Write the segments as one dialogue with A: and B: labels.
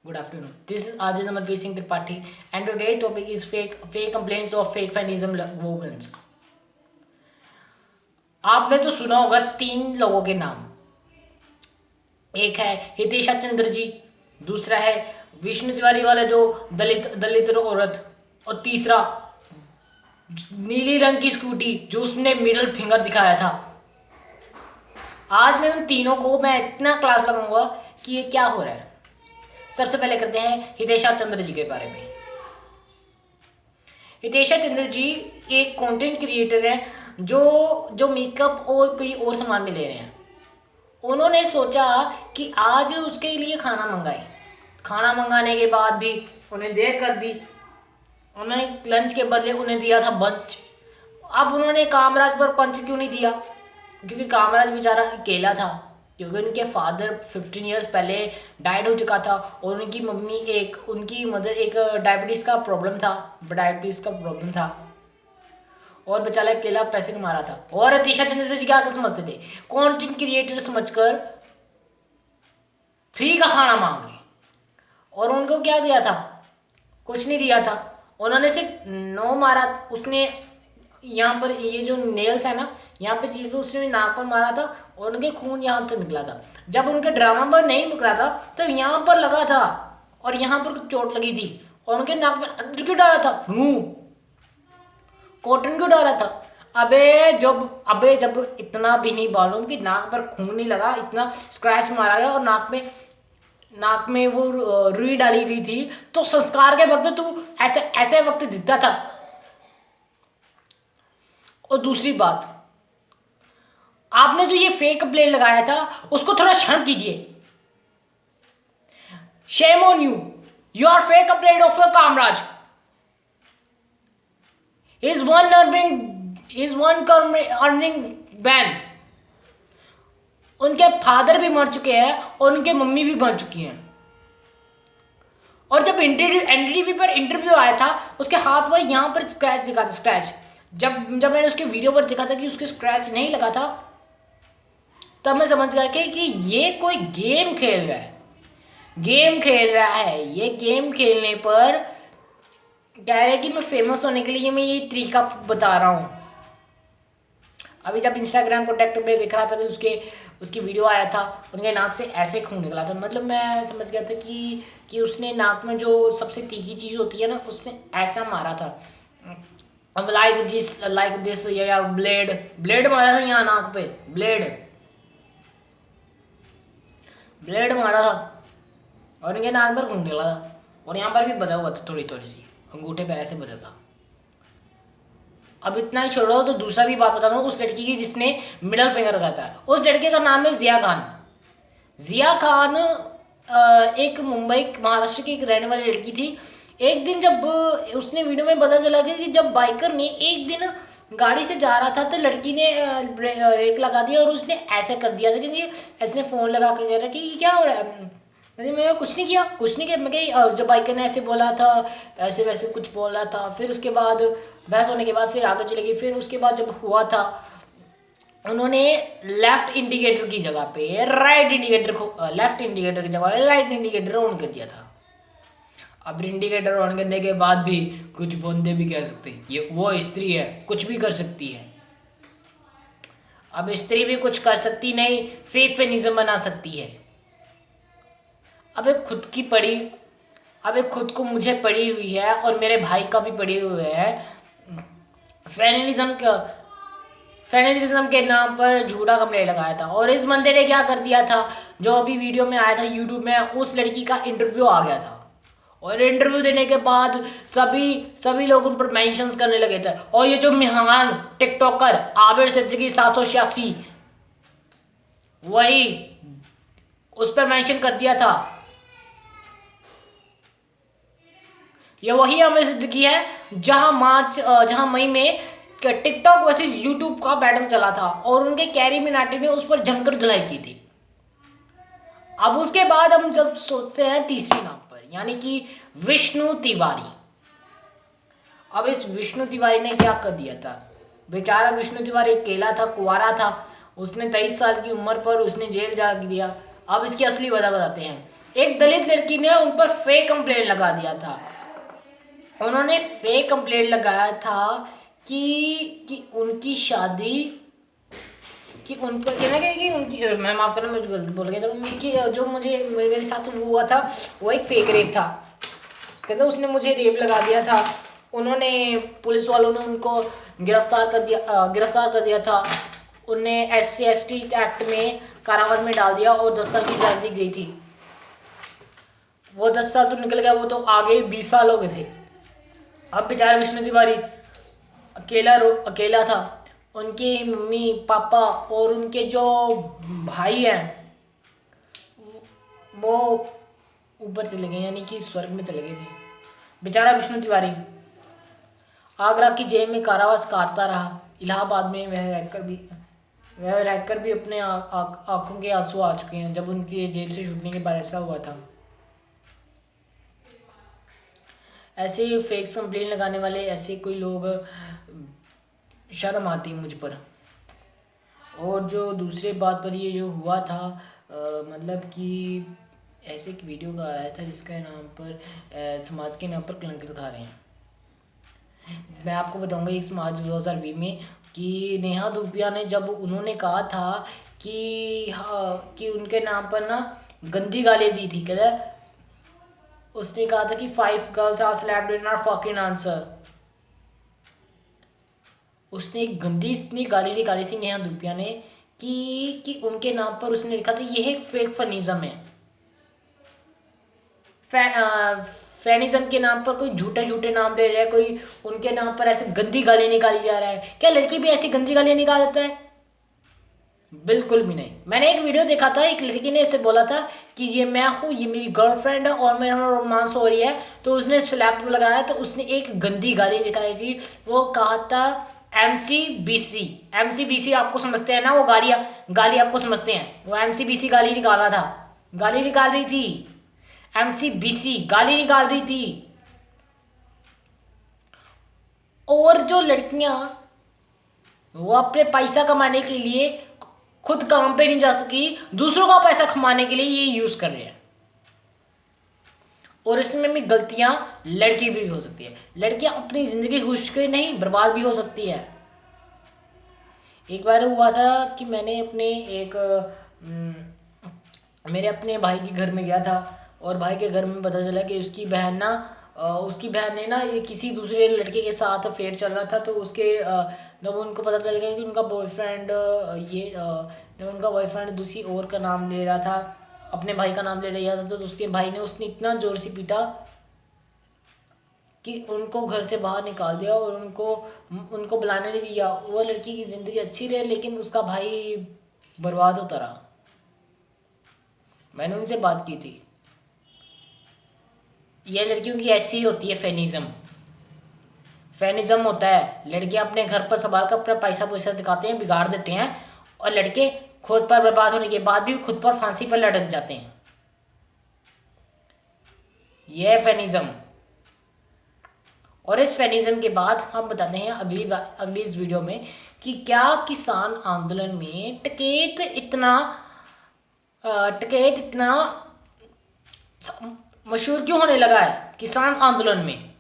A: Good afternoon. This is Ajay Namanpreet Singh Tripathi, and today's topic is fake complaints of fake feminism slogans. आपने तो सुना होगा तीन लोगों के नाम। एक है हितेशा चंद्र जी, दूसरा है विष्णु तिवारी वाला जो दलित औरत, और तीसरा नीली रंग की स्कूटी जो उसने मिडिल फिंगर दिखाया था। आज मैं उन तीनों को मैं इतना क्लास लगाऊंगा कि ये क्या हो रहा है। सबसे पहले करते हैं हितेशा चंद्र जी के बारे में। हितेशा चंद्र जी एक कंटेंट क्रिएटर है जो मेकअप और कोई और सामान में ले रहे हैं। उन्होंने सोचा कि आज उसके लिए खाना मंगाए। खाना मंगाने के बाद भी उन्हें देर कर दी। उन्होंने लंच के बदले उन्हें दिया था बंच। अब उन्होंने कामराज पर पंच क्यों नहीं दिया? क्योंकि कामराज बेचारा अकेला था, क्योंकि उनके फादर 15 ईयर्स पहले डाइड हो चुका था और उनकी मदर एक डायबिटीज़ का प्रॉब्लम था और बेचारा अकेला पैसे कमा रहा था। और हितेशा चंद्र जी क्या समझते थे? कंटेंट क्रिएटर समझकर फ्री का खाना मांग रहे, और उनको क्या दिया था? कुछ नहीं दिया था। उन्होंने सिर्फ नो मारा। उसने यहाँ पर ये जो नेल्स है ना, यहाँ पे चीज उसने नाक पर मारा था और उनके खून यहाँ तक निकला था। जब उनके ड्रामा पर नहीं निकला था तो यहाँ पर लगा था और यहाँ पर चोट लगी थी, और उनके नाक पर अदर क्यों डाला था? कॉटन क्यों डाला था? अबे जब इतना भी नहीं मालूम कि नाक पर खून नहीं लगा, इतना स्क्रैच मारा गया और नाक में वो रुई डाली गई थी, तो संस्कार के वक्त तू ऐसे वक्त दिखता था। और दूसरी बात, आपने जो ये फेक प्ले लगाया था उसको थोड़ा शर्म कीजिए। Shame on you, you are fake plate of your Kamaraj. Is one earning ban. उनके फादर भी मर चुके हैं और उनके मम्मी भी मर चुकी हैं। और जब एनडीटीवी पर इंटरव्यू आया था, उसके हाथ पर यहाँ पर स्क्रैच दिखा था। स्क्रैच जब मैंने उसके वीडियो पर देखा था कि उसके स्क्रैच नहीं लगा था, तब मैं समझ गया कि ये कोई गेम खेल रहा है। ये गेम खेलने पर कह रहा है कि मैं फेमस होने के लिए मैं ये तरीका बता रहा हूँ। अभी जब इंस्टाग्राम कॉन्टैक्ट में देख रहा था तो उसकी वीडियो आया था, उनके नाक से ऐसे खून निकला था। मतलब मैं समझ गया था कि उसने नाक में जो सबसे तीखी चीज़ होती है ना, उसने ऐसा मारा था। अब लाइक दिस यार, ब्लेड मारा था यहाँ नाक पे। ब्लेड मारा था और इनके नाक पर खून निकला था, और यहाँ पर भी बचा हुआ था थोड़ी सी, अंगूठे पे ऐसे बचा था। अब इतना ही छोड़ो तो दूसरा भी बात बता दूँ उस लड़की की जिसने मिडल फिंगर लगाया था। उस लड़के का नाम है जिया खान। एक मुंबई महाराष्ट्र की एक रहने वाली लड़की थी। एक दिन जब उसने वीडियो में पता चला कि जब बाइकर ने एक दिन गाड़ी से जा रहा था तो लड़की ने ब्रेक लगा दिया और उसने ऐसे कर दिया था, क्योंकि ऐसे फ़ोन लगा के कह रहा कि क्या हो रहा है। अरे मैं कुछ नहीं किया। मैं जब बाइकर ने ऐसे बोला था, ऐसे वैसे कुछ बोला था, फिर उसके बाद बहस होने के बाद फिर आगे चले गई। फिर उसके बाद जब हुआ था, उन्होंने लेफ्ट इंडिकेटर की जगह पे राइट इंडिकेटर ऑन कर दिया था। अब इंडिकेटर ऑन करने के बाद भी कुछ बंदे भी कह सकते हैं ये वो स्त्री है, कुछ भी कर सकती है। अब स्त्री भी कुछ कर सकती नहीं, फेक फेमिनिज्म बना सकती है। खुद को मुझे पड़ी हुई है और मेरे भाई का भी पड़ी हुई है। फेमिनिज्म के नाम पर झूठा कंप्लेंट लगाया था, और इस बंदे ने क्या कर दिया था, जो अभी वीडियो में आया था यूट्यूब में, उस लड़की का इंटरव्यू आ गया था, और इंटरव्यू देने के बाद सभी लोग उन पर मेंशंस करने लगे थे। और ये जो महान टिकटॉकर आबिर सिद्दीकी 786, वही उस पर मेंशन कर दिया था। ये वही आबिर सिद्दीकी है जहां मई में टिकटॉक वर्सेस यूट्यूब का बैटल चला था और उनके कैरी मिनाटी ने उस पर जमकर धुलाई की थी। अब उसके बाद हम जब सोचते हैं तीसरी नाम पर, यानी कि विष्णु तिवारी। अब इस विष्णु तिवारी ने क्या कर दिया था? बेचारा विष्णु तिवारी अकेला था, कुंवारा था। उसने 23 साल की उम्र पर उसने जेल जा दिया। अब इसकी असली वजह बताते हैं। एक दलित लड़की ने उन पर फेक कंप्लेंट लगा दिया था। उन्होंने फेक कंप्लेंट लगाया था कि उनकी शादी, कि उन पर कहना क्या कि उनकी, मैं माफ करना मुझे गलत बोल गया, उनकी जो मुझे मेरे साथ वो हुआ था वो एक फेक रेप था। कहते उसने मुझे रेप लगा दिया था। उन्होंने, पुलिस वालों ने उनको गिरफ्तार कर दिया था। उन्हें SC/ST एक्ट में कारावास में डाल दिया और 10 साल की सजा दी गई थी। वो 10 साल तो निकल गया, वो तो आगे 20 साल हो गए थे। अब बेचारा विष्णु तिवारी अकेला था। उनके मम्मी पापा और उनके जो भाई हैं वो ऊपर चले गए, यानी कि स्वर्ग में चले गए थे। बेचारा विष्णु तिवारी आगरा की जेल में कारावास काटता रहा। इलाहाबाद में वह रहकर भी अपने आंखों के आंसू आ चुके हैं जब उनकी जेल से छूटने के बाद ऐसा हुआ था। ऐसे फेक कंप्लेंट लगाने वाले ऐसे कोई लोग, शर्म आती है मुझ पर। और जो दूसरे बात पर ये जो हुआ था, मतलब कि ऐसे एक वीडियो का आया था जिसका नाम पर समाज के नाम पर कलंक दिखा रहे हैं। मैं आपको बताऊंगा इस मार्च 2020 में कि नेहा धूपिया ने, जब उन्होंने कहा था कि उनके नाम पर ना गंदी गाली दी थी, कहता उसने कहा था कि 5 girls are slapped in our fucking answer. उसने एक गंदी इतनी गाली निकाली थी नेहा धूपिया ने कि उनके नाम पर उसने लिखा था यह एक फेक फनिज्म है। फेनिज्म के नाम पर कोई झूठे नाम ले रहा है, कोई उनके नाम पर ऐसे गंदी गाली निकाली जा रहा है। क्या लड़की भी ऐसी गंदी गाली निकाल देता है? बिल्कुल भी नहीं। मैंने एक वीडियो देखा था, एक लड़की ने ऐसे बोला था कि ये मैं हूँ, ये मेरी गर्लफ्रेंड है और मेरा रोमांस हो रही है, तो उसने स्लैप लगाया तो उसने एक गंदी गाली दिखाई थी। वो कहा था MCBC आपको समझते हैं ना, वो गाली आपको समझते हैं, वो MCBC गाली निकाला था, गाली निकाल रही थी, MCBC गाली निकाल रही थी। और जो लड़कियां वो अपने पैसा कमाने के लिए खुद काम पे नहीं जा सकी, दूसरों का पैसा कमाने के लिए ये यूज कर रहे हैं। और इसमें भी गलतियां लड़की भी हो सकती है। लड़कियां अपनी जिंदगी खुश के नहीं बर्बाद भी हो सकती है। एक बार हुआ था कि मैंने मेरे अपने भाई के घर में गया था और भाई के घर में पता चला कि उसकी बहन ने ना ये किसी दूसरे लड़के के साथ अफेयर चल रहा था। तो जब उनको पता चल गया कि उनका बॉयफ्रेंड जब उनका बॉयफ्रेंड दूसरी और का नाम ले रहा था, अपने भाई का नाम ले रहा था, तो उसके भाई ने उसने इतना ज़ोर से पीटा कि उनको घर से बाहर निकाल दिया और उनको बुलाने नहीं दिया। वो लड़की की ज़िंदगी अच्छी रही लेकिन उसका भाई बर्बाद होता रहा। मैंने उनसे बात की थी। ये लड़कियों की ऐसी ही होती है फेनिज्म होता है। लड़कियां अपने घर पर संभाल कर अपना पैसा दिखाते हैं, बिगाड़ देते हैं, और लड़के खुद पर बर्बाद होने के बाद भी खुद पर फांसी पर लटक जाते हैं। यह है फेनिज्म। और इस फेनिज्म के बाद हम बताते हैं अगली इस वीडियो में कि क्या किसान आंदोलन में टिकैत इतना मशहूर क्यों होने लगा है किसान आंदोलन में,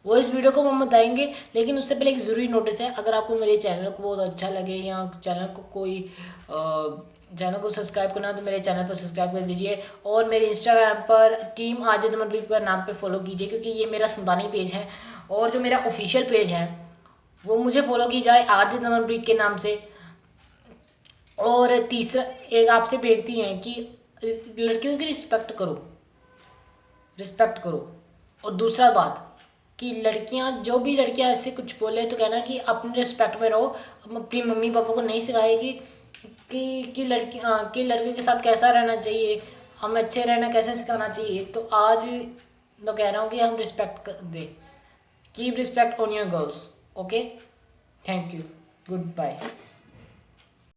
A: वो इस वीडियो को हम बताएंगे। लेकिन उससे पहले एक ज़रूरी नोटिस है, अगर आपको मेरे चैनल को बहुत अच्छा लगे या चैनल को सब्सक्राइब करना है तो मेरे चैनल पर सब्सक्राइब कर दीजिए और मेरे इंस्टाग्राम पर टीम आजिद मनप्रीत का नाम पे फॉलो कीजिए, क्योंकि ये मेरा संतानी पेज है। और जो मेरा ऑफिशियल पेज है वो मुझे फॉलो की जाए आजिद मनप्रीत के नाम से। और तीसरा एक आपसे बेनती है कि लड़कियों की रिस्पेक्ट करो। और दूसरा बात कि जो भी लड़कियां ऐसे कुछ बोले तो कहना कि अपने रिस्पेक्ट में रहो। अपनी मम्मी पापा को नहीं सिखाएगी कि लड़के के साथ कैसा रहना चाहिए, हम अच्छे रहना कैसे सिखाना चाहिए। तो आज मैं कह रहा हूँ कि हम रिस्पेक्ट दें। Keep respect on your girls. Okay, thank you, good bye.